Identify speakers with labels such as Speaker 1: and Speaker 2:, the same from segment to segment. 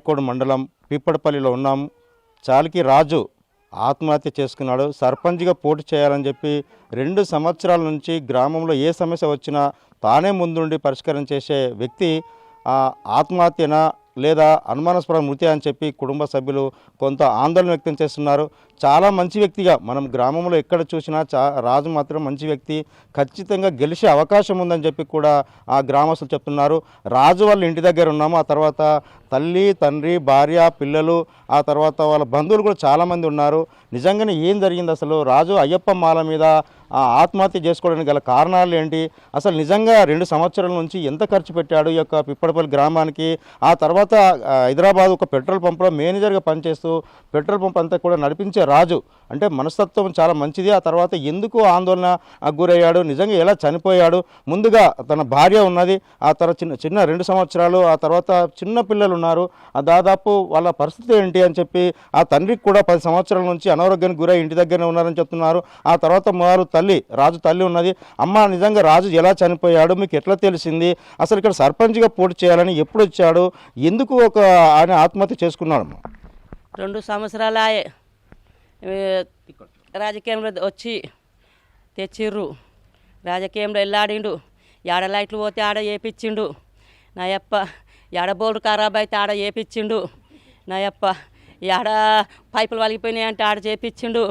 Speaker 1: తాడికోడు మండలం పీపడపల్లిలో ఉన్నాం. చాలికి రాజు ఆత్మహత్య చేసుకున్నాడు. సర్పంచ్గా పోటీ చేయాలని చెప్పి 2 సంవత్సరాల నుంచి గ్రామంలో ఏ సమస్య వచ్చినా తానే ముందుండి పరిష్కారం చేసే వ్యక్తి ఆత్మహత్యనా లేదా అనుమానాస్పద మృతి అని చెప్పి కుటుంబ సభ్యులు కొంత ఆందోళన వ్యక్తం చేస్తున్నారు. చాలా మంచి వ్యక్తిగా మనం గ్రామంలో ఎక్కడ చూసినా రాజు మాత్రం మంచి వ్యక్తి, ఖచ్చితంగా గెలిచే అవకాశం ఉందని చెప్పి కూడా ఆ గ్రామస్తులు చెప్తున్నారు. రాజు వాళ్ళ ఇంటి దగ్గర ఉన్నాము. ఆ తర్వాత తల్లి, తండ్రి, భార్య, పిల్లలు, ఆ తర్వాత వాళ్ళ బంధువులు కూడా చాలామంది ఉన్నారు. నిజంగానే ఏం జరిగింది, అసలు రాజు అయ్యప్ప మాల మీద ఆత్మహత్య చేసుకోవడానికి గల కారణాలు ఏంటి, అసలు నిజంగా 2 సంవత్సరాల నుంచి ఎంత ఖర్చు పెట్టాడు ఈ యొక్క పిప్పడపల్లి గ్రామానికి, ఆ తర్వాత హైదరాబాద్ ఒక పెట్రోల్ పంపులో మేనేజర్గా పనిచేస్తూ పెట్రోల్ పంప్ అంతా కూడా నడిపించే రాజు అంటే మనస్తత్వం చాలా మంచిది. ఆ తర్వాత ఎందుకు ఆందోళన గురయ్యాడు, నిజంగా ఎలా చనిపోయాడు, ముందుగా తన భార్య ఉన్నది, ఆ తర్వాత చిన్న 2 సంవత్సరాలు, ఆ తర్వాత చిన్న పిల్లలు ఉన్నారు, దాదాపు వాళ్ళ పరిస్థితి ఏంటి అని చెప్పి ఆ తండ్రికి కూడా 10 సంవత్సరాల నుంచి అనారోగ్యానికి గురై ఇంటి దగ్గరనే ఉన్నారని చెప్తున్నారు. ఆ తర్వాత మారు రాజు తల్లి ఉన్నది. అమ్మ, నిజంగా రాజు ఎలా చనిపోయాడు, మీకు ఎట్లా తెలిసింది, అసలు ఇక్కడ సర్పంచ్గా పోటీ చేయాలని ఎప్పుడు వచ్చాడు, ఎందుకు ఆయన ఆత్మహత్య చేసుకున్నాడు?
Speaker 2: 2 సంవత్సరాల రాజకీయంలో వచ్చి తెచ్చిర్రు, రాజకీయంలో వెళ్ళాడిండు, ఆడ లైట్లు పోతే ఆడ వేపించిండు నాయప్ప, ఆడ బోర్డు ఖరాబ్ అయితే ఆడ వేపించిండు నాయప్ప, ఆడ పైపులు వలిగిపోయినాయి అంటే ఆడ చేపించిండు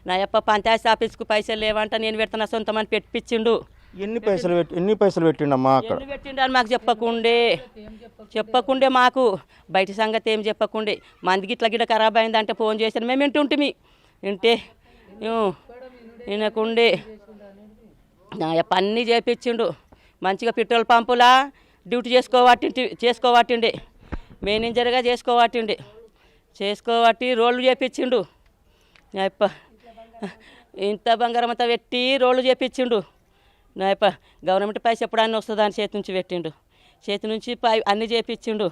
Speaker 2: నాయప్ప, పంచాయతీ ఆఫీస్కు పైసలు లేవంట నేను పెడుతున్నా సొంతమని పెట్టించిండు.
Speaker 1: ఎన్ని పైసలు పెట్టిండమ్మా?
Speaker 2: ఎన్ని పెట్టిండు అని మాకు చెప్పకుండే మాకు బయట సంగతి ఏం చెప్పకుండే, మందికి ఇట్లా గిట్ల ఖరాబ్ అయిందంటే ఫోన్ చేశాను, మేము వింటే వినకుండే నాయప్ప అన్నీ చేపించిండు. మంచిగా పెట్రోల్ పంపులా డ్యూటీ చేసుకోవట్టిండే, మేనేజర్గా చేసుకోవట్టి రోడ్లు చేపించిండు నాయప్ప, ఇంత బంగారం అంతా పెట్టి రోడ్లు చేపించిండు నాయప్ప. గవర్నమెంట్ పైసా ఎప్పుడన్నా వస్తుందా అని చేతి నుంచి పెట్టిండు, చేతి నుంచి అన్నీ చేపించిండు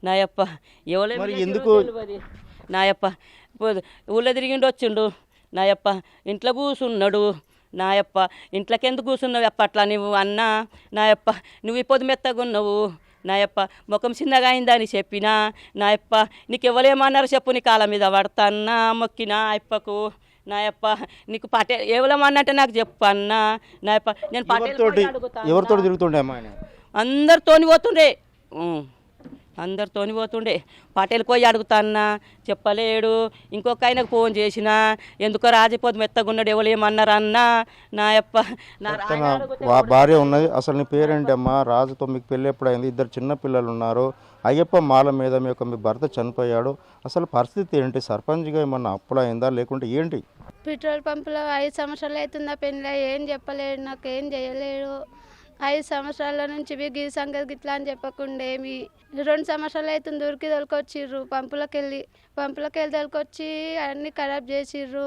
Speaker 2: నాయప్ప.
Speaker 1: ఎందుకు
Speaker 2: నాయప్ప ఊళ్ళో తిరిగిండు వచ్చిండు నాయప్ప, ఇంట్లో కూర్చున్నాడు నాయప్ప, ఇంట్లోకి ఎందుకు కూర్చున్నావు అప్పట్లా నువ్వు అన్నా నాయప్ప, నువ్వు ఈ పొద్దు మెత్తగున్నావు నాయప్ప, ముఖం చిన్నగా అయిందని చెప్పినా నాయప్ప, నీకు ఎవరేమన్నారు చెప్పు, నీ కాళ్ళ మీద పడతాన్నా మొక్కినా అప్పకు నాయప్ప, నీకు ఎవరమన్నట్టే నాకు చెప్పు అన్నా నాయప్ప. నేను
Speaker 1: ఎవరితో తిరుగుతుండే?
Speaker 2: అందరితోని పోతుండే పటేలు పోయి అడుగుతాన్నా చెప్పలేడు. ఇంకొక ఆయనకు ఫోన్ చేసినా ఎందుకో రాజపోతు మెత్తగున్నాడు ఎవరేమన్నారన్నా నాయప్ప.
Speaker 1: భార్య ఉన్నది. అసలు నీ పేరేంటి అమ్మా? రాజుతో మీకు పెళ్ళి ఎప్పుడైంది? 2 చిన్న పిల్లలు ఉన్నారు. అయ్యప్ప మాల మీద మీ భర్త చనిపోయాడు. అసలు పరిస్థితి ఏంటి? సర్పంచ్గా ఏమన్నా అప్పులైందా లేకుంటే ఏంటి?
Speaker 3: పెట్రోల్ పంపులో 5 సంవత్సరాలు అవుతుందా పెళ్ళి, ఏం చెప్పలేడు, నాకు ఏం చేయలేడు. 5 సంవత్సరాల నుంచి బిగి సంగతి గిట్లా అని చెప్పకుండా ఏమి 2 సంవత్సరాలు అవుతుంది దూరికి తొలకొచ్చిర్రు, పంపులకి వెళ్ళి తొలకొచ్చి అన్ని ఖరాబ్ చేసిర్రు.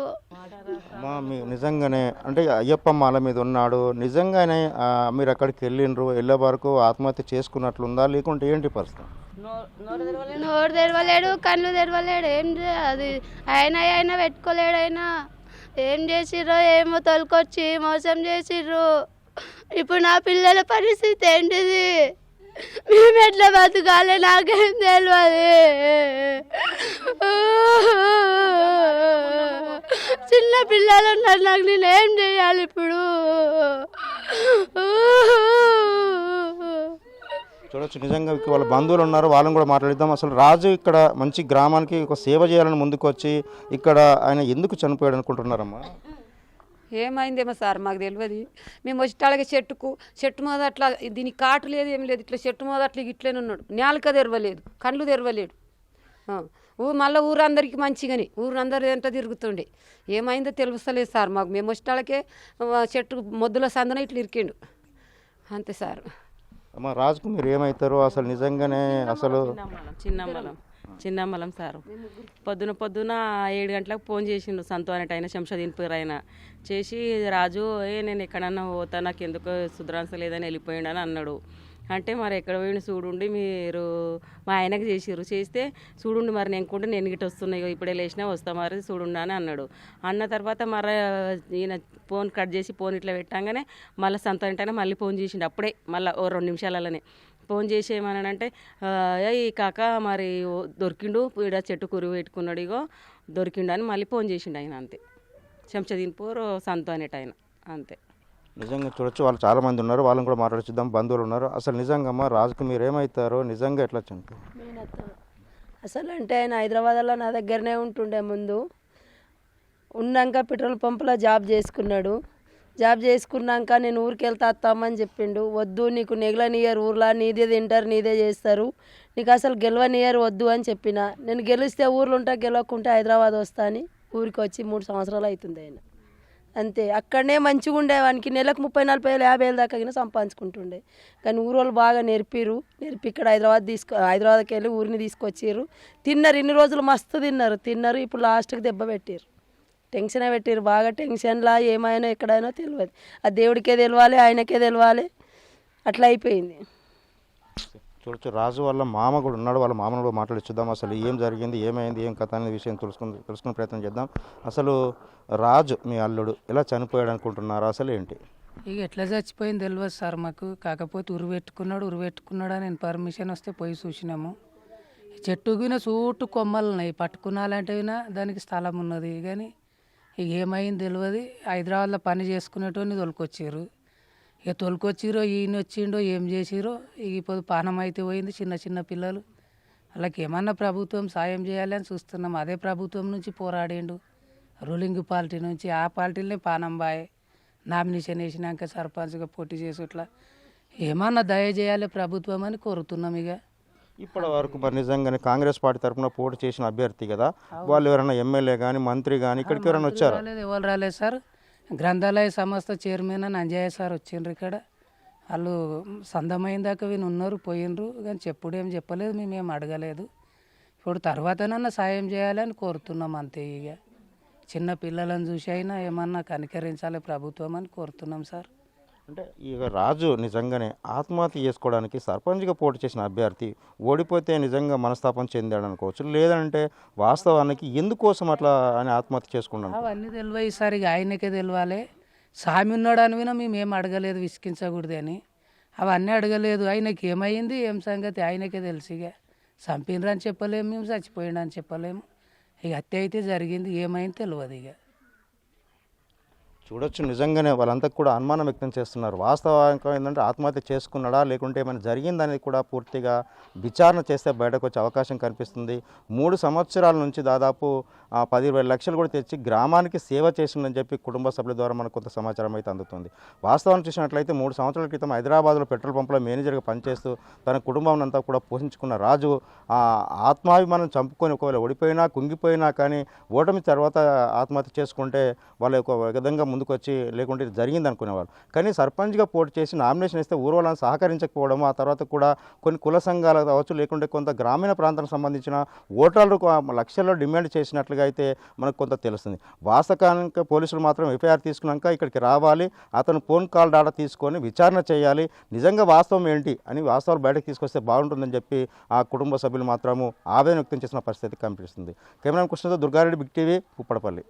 Speaker 1: నిజంగానే అంటే అయ్యప్ప మాల మీద ఉన్నాడు, నిజంగానే మీరు అక్కడికి వెళ్ళే వరకు ఆత్మహత్య చేసుకున్నట్లుందా లేకుంటే ఏంటి పరిస్థితి?
Speaker 3: నోరు తెరవలేడు, కళ్ళు తెరవలేడు, ఏం అది ఆయన పెట్టుకోలేడు. ఆయన ఏం చేసిర్రో ఏమో తొలకొచ్చి మోసం చేసిర్రు. ఇప్పుడు నా పిల్లల పరిస్థితి ఏంటిది, మేము ఎట్లా బతకాలి నాకేం తెలియదు. చిన్న పిల్లలు ఉన్నారు నాకు, నేనేం చేయాలి ఇప్పుడు?
Speaker 1: చూడొచ్చు, నిజంగా వాళ్ళ బంధువులు ఉన్నారు, వాళ్ళని కూడా మాట్లాడిద్దాం. అసలు రాజు ఇక్కడ మంచి గ్రామానికి ఒక సేవ చేయాలని ముందుకు వచ్చి ఇక్కడ ఆయన ఎందుకు చనిపోయాడు అనుకుంటున్నారమ్మా?
Speaker 4: ఏమైందేమో సార్ మాకు తెలియదు. మేము వచ్చేటాళ్ళకి చెట్టు మీద అట్లా దీనికి కాటు లేదు ఏమి లేదు, ఇట్లా చెట్టు మీద అట్లా ఇట్లనే ఉన్నాడు, నేలక తెరవలేదు, కళ్ళు తెరవలేడు. మళ్ళీ ఊరందరికీ మంచిగాని ఊరందరూ ఎంత తిరుగుతుండే, ఏమైందో తెలుస్తలేదు సార్ మాకు. మేము వచ్చేటాళ్ళకే చెట్టు మొద్దుల సందన ఇట్లా ఇరికిండు అంతే సార్.
Speaker 1: అమ్మ, రాజుకు మీరు ఏమవుతారు అసలు? నిజంగానే అసలు
Speaker 2: చిన్నమ్మలం సారు పొద్దున 7 గంటలకు ఫోన్ చేసిండు సంతో అనేట ఆయన, శంషాదీన్పూర్ ఆయన చేసి, రాజు నేను ఎక్కడన్నా పోతా, నాకు ఎందుకో సుధరాంశ లేదని వెళ్ళిపోయిండు అని అన్నాడు. అంటే మరి ఎక్కడ పోయిండు చూడుండి, మీరు మా ఆయనకు చేస్తే చూడుండి మరి నేను గిట్ట వస్తున్నాయి, ఇప్పుడే లేచినా వస్తా మరి చూడుండి అని అన్నాడు. అన్న తర్వాత మరి ఈయన ఫోన్ కట్ చేసి ఫోన్ ఇట్లా పెట్టంగానే మళ్ళీ సంతో అంటే మళ్ళీ ఫోన్ చేసిండు. అప్పుడే మళ్ళీ 2 నిమిషాలలోనే
Speaker 5: ఫోన్ చేసి ఏమన్నాడంటే ఈ కాక మరి దొరికిండు ఈడ చెట్టు కురి పెట్టుకున్నాడు ఇగో దొరికిండు అని మళ్ళీ ఫోన్ చేసిండు ఆయన అంతే. శంషాదీన్పూర్ సంతు అనేట ఆయన అంతే.
Speaker 1: నిజంగా చూడొచ్చు, వాళ్ళు చాలామంది ఉన్నారు, వాళ్ళని కూడా మాట్లాడుచుద్దాం. బంధువులు ఉన్నారు. అసలు నిజంగా అమ్మ రాజుకు మీరు ఏమవుతారో నిజంగా ఎట్లా చనిపోయారు?
Speaker 6: అసలు అంటే ఆయన హైదరాబాద్లో నా దగ్గరనే ఉంటుండే. ముందు ఉన్నాక పెట్రోల్ పంపులో జాబ్ చేసుకున్నాడు. జాబ్ చేసుకున్నాక నేను ఊరికి వెళ్తా వస్తామని చెప్పిండు. వద్దు, నీకు నెగలనియర్ ఊర్లో, నీదే తింటారు, నీదే చేస్తారు, నీకు అసలు గెలవనియర్ వద్దు అని చెప్పిన. నేను గెలిస్తే ఊర్లో ఉంటా, గెలవకుంటే హైదరాబాద్ వస్తా అని ఊరికి వచ్చి 3 సంవత్సరాలు అవుతుంది ఆయన. అంతే, అక్కడనే మంచిగా ఉండేవానికి నెలకు 30,000, 40,000, 50,000 దాకా సంపాదించుకుంటుండే. కానీ ఊరు వాళ్ళు బాగా నేర్పి ఇక్కడ హైదరాబాద్కి వెళ్ళి ఊరిని తీసుకొచ్చిర్రు. తిన్నారు, ఇన్ని రోజులు మస్తు తిన్నారు. ఇప్పుడు లాస్ట్కి దెబ్బ పెట్టారు, టెన్షనే పెట్టారు బాగా. టెన్షన్లా ఏమైనా ఎక్కడైనా తెలియదు. ఆ దేవుడికే తెలియాలి, ఆయనకే తెలియాలి, అట్లా అయిపోయింది.
Speaker 1: చూడొచ్చు, రాజు వాళ్ళ మామ కూడా ఉన్నాడు. వాళ్ళ మామను కూడా మాట్లాడిచ్చుద్దాం. అసలు ఏం జరిగింది, ఏమైంది, ఏం కథ అనే విషయం తెలుసుకునే ప్రయత్నం చేద్దాం. అసలు రాజు మీ అల్లుడు ఎలా చనిపోయాడు అనుకుంటున్నారు? అసలు ఏంటి?
Speaker 7: ఇక ఎట్లా చచ్చిపోయింది తెలియదు సార్ మాకు. కాకపోతే ఉరిపెట్టుకున్నాడు అని నేను పర్మిషన్ వస్తే పోయి చూసినాము. చెట్టు విన చుట్టూ కొమ్మలు ఉన్నాయి, పట్టుకున్నాలంటే వినా దానికి స్థలం ఉన్నది. కానీ ఇక ఏమైంది తెలియదు. హైదరాబాద్లో పని చేసుకునేటోని తోలుకొచ్చారు. ఇక తోలుకొచ్చిరో ఈయన వచ్చిండో ఏం చేసిరో. ఇక ఇప్పుడు పానం అయితే పోయింది. చిన్న పిల్లలు, వాళ్ళకి ఏమన్నా ప్రభుత్వం సాయం చేయాలని చూస్తున్నాం. అదే ప్రభుత్వం నుంచి పోరాడిండు, రూలింగ్ పార్టీ నుంచి. ఆ పార్టీలనే పానం బాయ్ నామినేషన్ వేసినాక సర్పంచ్గా పోటీ చేసి ఇట్లా ఏమన్నా దయ చేయాలి ప్రభుత్వం అని కోరుతున్నాం. ఇక
Speaker 1: ఇప్పటి వరకు మరి నిజంగానే కాంగ్రెస్ పార్టీ తరఫున పోటీ చేసిన అభ్యర్థి కదా, వాళ్ళు ఎవరైనా ఎమ్మెల్యే కానీ మంత్రి కానీ ఇక్కడికి ఎవరైనా వచ్చారా?
Speaker 7: ఎవరు రాలేదు సార్. గ్రంథాలయ సంస్థ చైర్మన్ అని అంజయ్య సార్ వచ్చిండ్రు ఇక్కడ. వాళ్ళు సందమైన దాకా వీళ్ళు ఉన్నారు, పోయినరు. కానీ చెప్పుడేం చెప్పలేదు, మేమేం అడగలేదు. ఇప్పుడు తర్వాతనన్నా సాయం చేయాలని కోరుతున్నాం అంతే. ఇక చిన్న పిల్లలను చూసి అయినా ఏమన్నా కనికరించాలి ప్రభుత్వం అని కోరుతున్నాం సార్.
Speaker 1: అంటే ఇక రాజు నిజంగానే ఆత్మహత్య చేసుకోవడానికి సర్పంచ్గా పోటీ చేసిన అభ్యర్థి ఓడిపోతే నిజంగా మనస్తాపం చెందాడు అనుకోవచ్చు. లేదంటే వాస్తవానికి ఎందుకోసం అట్లా అని ఆత్మహత్య చేసుకున్నాను
Speaker 7: అవన్నీ తెలియ ఈసారి ఆయనకే తెలియాలి. సామి ఉన్నాడు అని వినా మేమేం అడగలేదు, విసికించకూడదు అని. అవన్నీ అడగలేదు. ఆయనకి ఏమైంది ఏం సంగతి ఆయనకే తెలుసు. ఇక చంపినరు అని చెప్పలేము, మేము చచ్చిపోయిండు అని చెప్పలేము. ఇక హత్య అయితే జరిగింది, ఏమైంది తెలియదు. ఇక
Speaker 1: చూడొచ్చు, నిజంగానే వాళ్ళంతా కూడా అనుమానం వ్యక్తం చేస్తున్నారు. వాస్తవానికి ఏంటంటే ఆత్మహత్య చేసుకున్నాడా లేకుంటే ఏమైనా జరిగిందనేది కూడా పూర్తిగా విచారణ చేస్తే బయటకు వచ్చే అవకాశం కనిపిస్తుంది. 3 సంవత్సరాల నుంచి దాదాపు 10-20 లక్షలు కూడా తెచ్చి గ్రామానికి సేవ చేసిందని చెప్పి కుటుంబ సభ్యుల ద్వారా మనకు కొంత సమాచారం అయితే అందుతుంది. వాస్తవాన్ని చూసినట్లయితే 3 సంవత్సరాల క్రితం హైదరాబాద్లో పెట్రోల్ పంపులో మేనేజర్గా పనిచేస్తూ తన కుటుంబం అంతా కూడా పోషించుకున్న రాజు ఆత్మాభిమానం చంపుకొని ఒకవేళ ఓడిపోయినా కుంగిపోయినా కానీ ఓటమి తర్వాత ఆత్మహత్య చేసుకుంటే వాళ్ళ ఒక విధంగా ముందుకు వచ్చి లేకుంటే ఇది జరిగింది అనుకునేవాళ్ళు. కానీ సర్పంచ్గా పోటీ చేసి నామినేషన్ ఇస్తే ఊరు వాళ్ళని సహకరించకపోవడం, ఆ తర్వాత కూడా కొన్ని కుల సంఘాలు కావచ్చు లేకుంటే కొంత గ్రామీణ ప్రాంతానికి సంబంధించిన ఓటర్లకు లక్షల్లో డిమాండ్ చేసినట్లుగా అయితే మనకు కొంత తెలుస్తుంది. వాస్తవానికి పోలీసులు మాత్రం ఎఫ్ఐఆర్ తీసుకున్నాక ఇక్కడికి రావాలి, అతను ఫోన్ కాల్ డాటా తీసుకొని విచారణ చేయాలి, నిజంగా వాస్తవం ఏంటి అని వాస్తవాలు బయటకు తీసుకొస్తే బాగుంటుందని చెప్పి ఆ కుటుంబ సభ్యులు మాత్రము ఆవేదన వ్యక్తం చేసిన పరిస్థితి కనిపిస్తుంది. కెమెరా కృష్ణతో దుర్గారెడ్డి, బిగ్ టీవీ, ఉప్పడపల్లి.